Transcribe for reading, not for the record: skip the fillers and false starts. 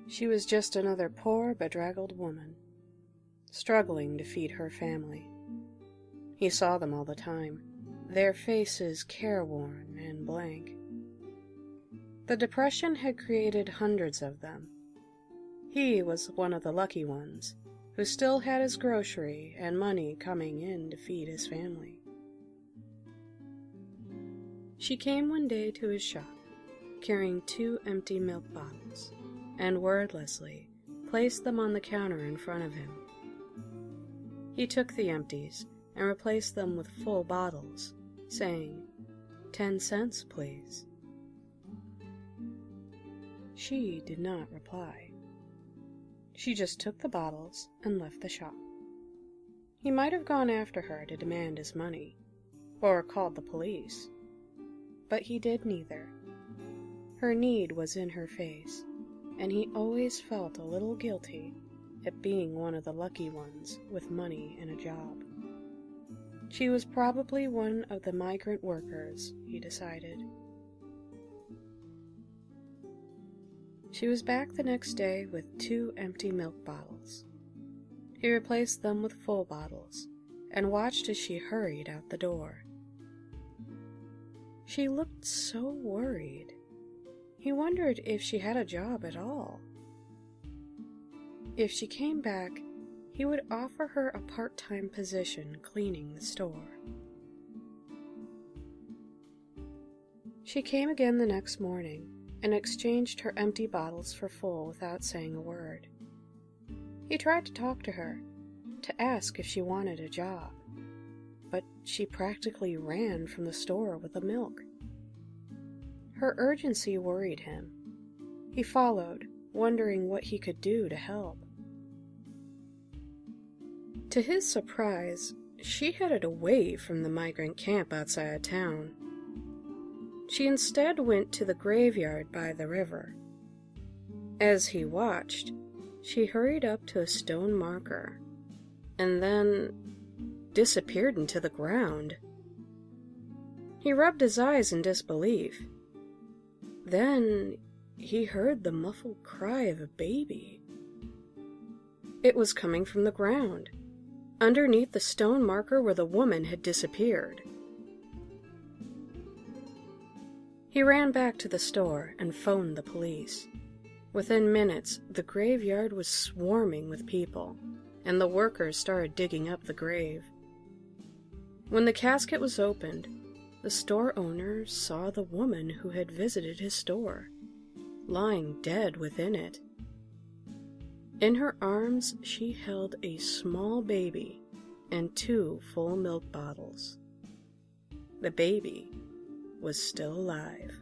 She was just another poor, bedraggled woman, struggling to feed her family. He saw them all the time, their faces careworn and blank. The depression had created hundreds of them. He was one of the lucky ones, who still had his grocery and money coming in to feed his family. She came one day to his shop, carrying 2 empty milk bottles, and wordlessly placed them on the counter in front of him. He took the empties and replaced them with full bottles, saying, "10 cents, please." She did not reply. She just took the bottles and left the shop. He might have gone after her to demand his money, or called the police, but he did neither. Her need was in her face, and he always felt a little guilty at being one of the lucky ones with money and a job. She was probably one of the migrant workers, he decided. She was back the next day with 2 empty milk bottles. He replaced them with full bottles and watched as she hurried out the door. She looked so worried. He wondered if she had a job at all. If she came back, he would offer her a part-time position cleaning the store. She came again the next morning and exchanged her empty bottles for full without saying a word. He tried to talk to her, to ask if she wanted a job, but she practically ran from the store with the milk. Her urgency worried him. He followed, wondering what he could do to help. To his surprise, she headed away from the migrant camp outside town. She instead went to the graveyard by the river. As he watched, she hurried up to a stone marker, and then disappeared into the ground. He rubbed his eyes in disbelief. Then he heard the muffled cry of a baby. It was coming from the ground, underneath the stone marker where the woman had disappeared. He ran back to the store and phoned the police. Within minutes, the graveyard was swarming with people, and the workers started digging up the grave. When the casket was opened, the store owner saw the woman who had visited his store, lying dead within it. In her arms, she held a small baby and 2 full milk bottles. The baby was still alive.